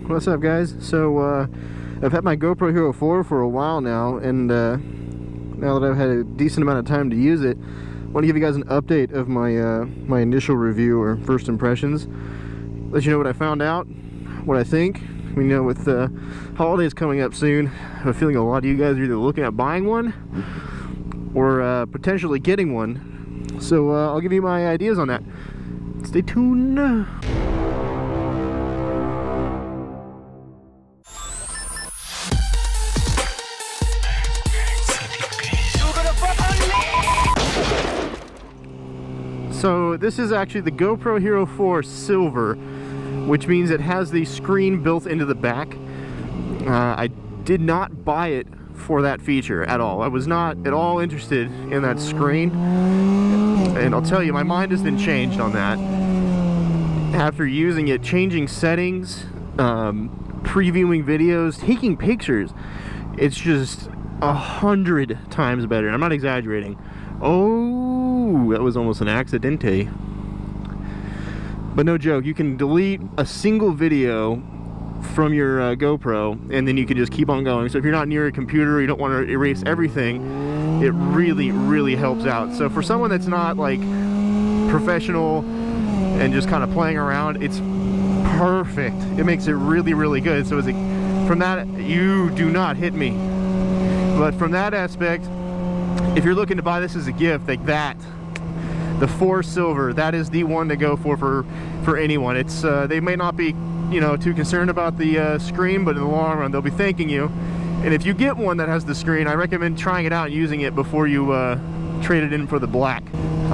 What's up, guys? So I've had my GoPro Hero 4 for a while now, and now that I've had a decent amount of time to use it, I want to give you guys an update of my my initial review or first impressions. Let you know what I found out, what I think. We know with the holidays coming up soon, I have a feeling a lot of you guys are either looking at buying one or potentially getting one. So I'll give you my ideas on that. Stay tuned. So this is actually the GoPro Hero 4 Silver, which means it has the screen built into the back. I did not buy it for that feature at all. I was not at all interested in that screen, and I'll tell you, my mind has been changed on that. After using it, changing settings, previewing videos, taking pictures, it's just 100 times better. I'm not exaggerating. Oh, that was almost an accidente. But no joke, you can delete a single video from your GoPro, and then you can just keep on going. So if you're not near a computer, you don't want to erase everything, it really, really helps out. So for someone that's not like professional and just kind of playing around, it's perfect. It makes it really, really good. So from that, you do not hit me. But from that aspect, if you're looking to buy this as a gift, like that, the 4 Silver, that is the one to go for anyone. It's they may not be, you know, too concerned about the screen, but in the long run, they'll be thanking you. And if you get one that has the screen, I recommend trying it out and using it before you trade it in for the black.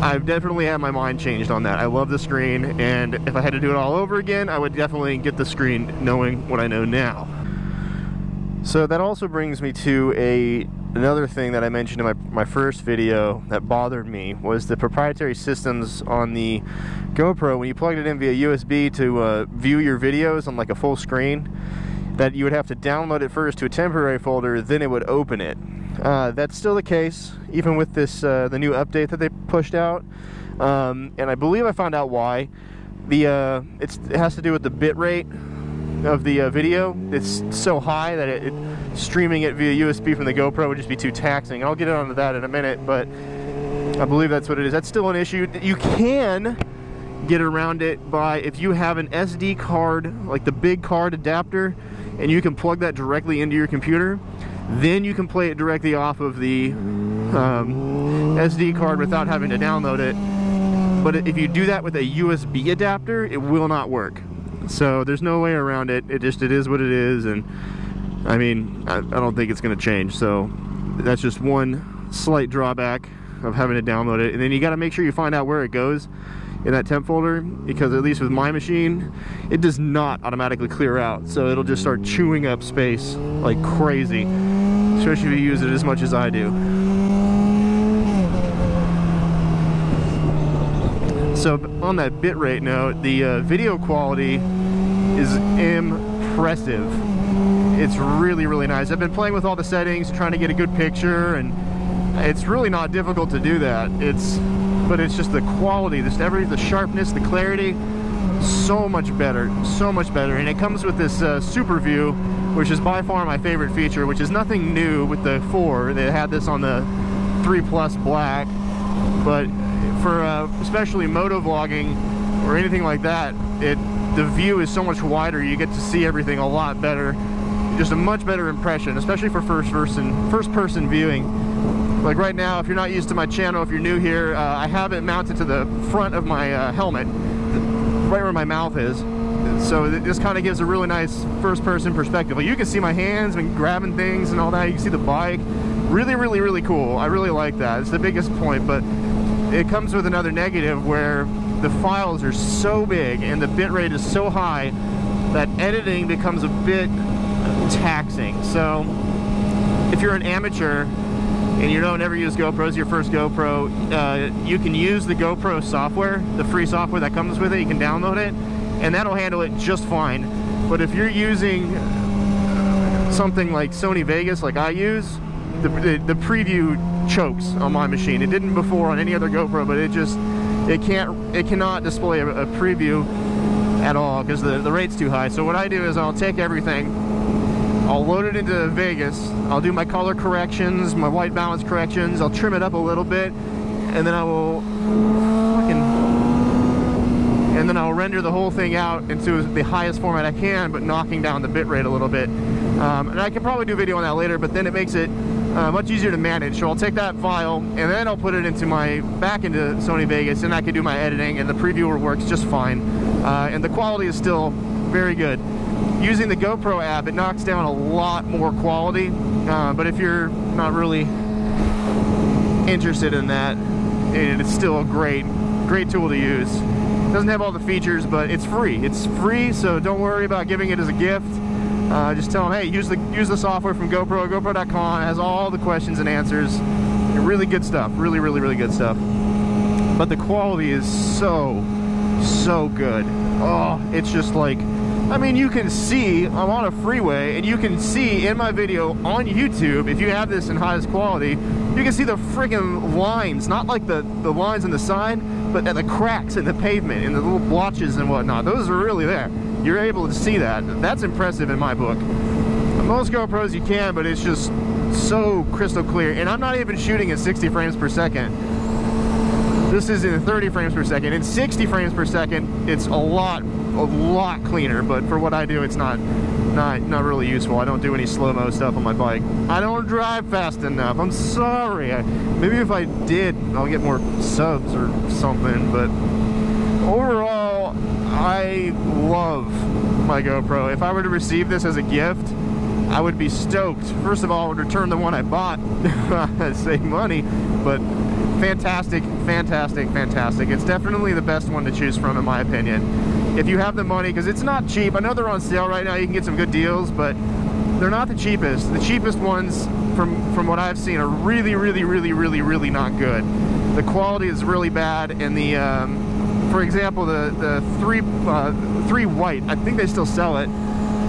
I've definitely had my mind changed on that. I love the screen, and if I had to do it all over again, I would definitely get the screen knowing what I know now. So that also brings me to another thing that I mentioned in my first video that bothered me, was the proprietary systems on the GoPro. When you plugged it in via USB to view your videos on like a full screen, that you would have to download it first to a temporary folder, then it would open it. That's still the case, even with this the new update that they pushed out. And I believe I found out why. It has to do with the bit rate of the video. It's so high that streaming it via USB from the GoPro would just be too taxing. I'll get onto that in a minute, but I believe that's what it is. That's still an issue. You can get around it by, if you have an SD card, like the big card adapter, and you can plug that directly into your computer, then you can play it directly off of the SD card without having to download it. But if you do that with a USB adapter, it will not work. So there's no way around it. It is what it is, and I mean, I don't think it's going to change. So that's just one slight drawback of having to download it. And then you got to make sure you find out where it goes in that temp folder, because at least with my machine, it does not automatically clear out. So it'll just start chewing up space like crazy, especially if you use it as much as I do. So on that bitrate note, the video quality is impressive. It's really, really nice. I've been playing with all the settings, trying to get a good picture, and it's really not difficult to do that. But it's just the quality, the sharpness, the clarity, so much better, so much better. And it comes with this super view, which is by far my favorite feature, which is nothing new with the 4. They had this on the 3 Plus Black, but for especially moto vlogging or anything like that, the view is so much wider. You get to see everything a lot better. Just a much better impression, especially for first person viewing. Like right now, if you're not used to my channel, if you're new here, I have it mounted to the front of my helmet, right where my mouth is. So this kind of gives a really nice first-person perspective. Like, you can see my hands and grabbing things and all that. You can see the bike. Really, really, really cool. I really like that. It's the biggest point, but it comes with another negative where the files are so big and the bitrate is so high that editing becomes a bit taxing. So if you're an amateur and you don't ever use GoPros, your first GoPro, you can use the GoPro software, the free software that comes with it. You can download it, and that'll handle it just fine. But if you're using something like Sony Vegas, like I use, the preview chokes on my machine. It didn't before on any other GoPro, but it cannot display a preview at all because the rate's too high. So what I do is I'll take everything, I'll load it into Vegas, I'll do my color corrections, my white balance corrections, I'll trim it up a little bit, and then I will I'll render the whole thing out into the highest format I can, but knocking down the bit rate a little bit. And I can probably do a video on that later, but then it makes it much easier to manage. So I'll take that file and then I'll put it back into Sony Vegas, and I can do my editing, and the previewer works just fine. And the quality is still very good. Using the GoPro app, it knocks down a lot more quality, but if you're not really interested in that, it's still a great tool to use. It doesn't have all the features, but it's free. It's free, so don't worry about giving it as a gift. Just tell them, hey, use the software from GoPro. GoPro.com has all the questions and answers. Really good stuff. Really, really, really good stuff. But the quality is so good. Oh, it's just like, I mean, you can see, I'm on a freeway, and you can see in my video on YouTube, if you have this in highest quality, you can see the freaking lines, not like the lines on the side, but the cracks in the pavement and the little blotches and whatnot. Those are really there. You're able to see that. That's impressive in my book. Most GoPros you can, but it's just so crystal clear. And I'm not even shooting at 60 frames per second. This is in 30 frames per second. In 60 frames per second, it's a lot cleaner, but for what I do, it's not really useful. I don't do any slow-mo stuff on my bike. I don't drive fast enough. I'm sorry. Maybe if I did, I'll get more subs or something, but overall, I love my GoPro. If I were to receive this as a gift, I would be stoked. First of all, I would return the one I bought, save money, but fantastic, fantastic, fantastic. It's definitely the best one to choose from, in my opinion. If you have the money, because it's not cheap. I know they're on sale right now, you can get some good deals, but they're not the cheapest. The cheapest ones, from what I've seen, are really, really, really, really, really not good. The quality is really bad, and for example, the 3 white, I think they still sell it.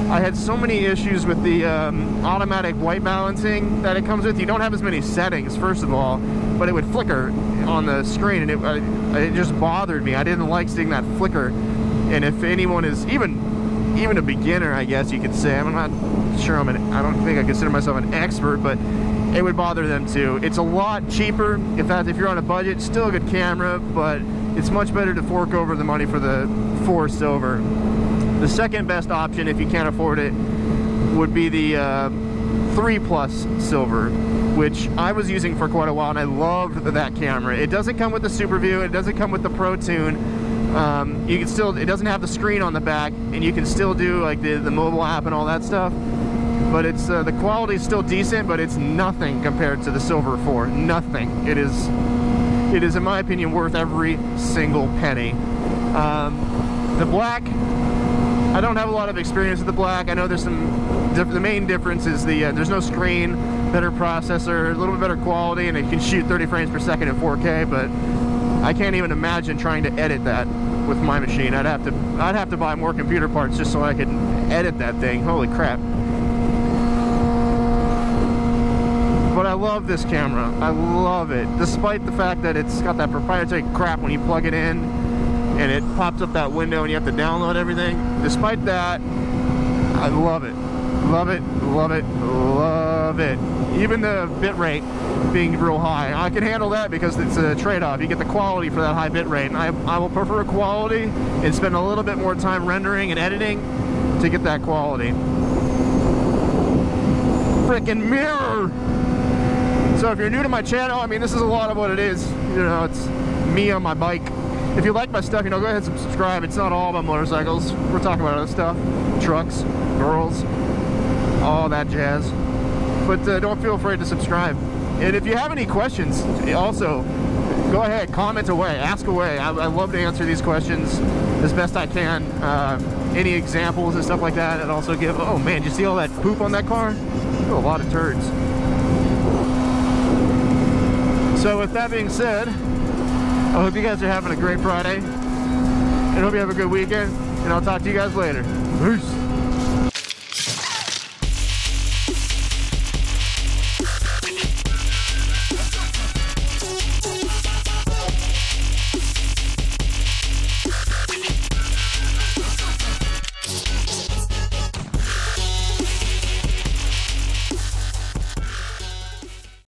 I had so many issues with the automatic white balancing that it comes with. You don't have as many settings, first of all, but it would flicker on the screen, and it just bothered me. I didn't like seeing that flicker. And if anyone is even a beginner, I guess you could say, I'm not sure I don't think I consider myself an expert, but it would bother them too. It's a lot cheaper. In fact, if you're on a budget, still a good camera, but it's much better to fork over the money for the 4 silver. The second best option, if you can't afford it, would be the 3 Plus silver, which I was using for quite a while, and I loved that camera. It doesn't come with the Super View, it doesn't come with the Pro Tune. You can still, it doesn't have the screen on the back, and you can still do like the mobile app and all that stuff. But it's the quality is still decent, but it's nothing compared to the Silver 4. Nothing. It is in my opinion worth every single penny. The black, I don't have a lot of experience with the black. I know there's the main difference is there's no screen, better processor, a little bit better quality, and it can shoot 30 frames per second in 4K, but I can't even imagine trying to edit that with my machine. I'd have to buy more computer parts just so I could edit that thing. Holy crap. But I love this camera. I love it. Despite the fact that it's got that proprietary crap when you plug it in and it pops up that window and you have to download everything. Despite that, I love it. Love it, love it, love it. Even the bit rate being real high, I can handle that because it's a trade-off. You get the quality for that high bit rate, and I will prefer quality and spend a little bit more time rendering and editing to get that quality. Frickin' mirror! So if you're new to my channel, I mean, this is a lot of what it is. You know, it's me on my bike. If you like my stuff, you know, go ahead and subscribe. It's not all about motorcycles. We're talking about other stuff. Trucks, girls, all that jazz. But don't feel afraid to subscribe. And if you have any questions, also, go ahead, comment away, ask away. I love to answer these questions as best I can. Any examples and stuff like that, and also give, oh man, did you see all that poop on that car? Oh, a lot of turds. So with that being said, I hope you guys are having a great Friday, and hope you have a good weekend, and I'll talk to you guys later. Peace.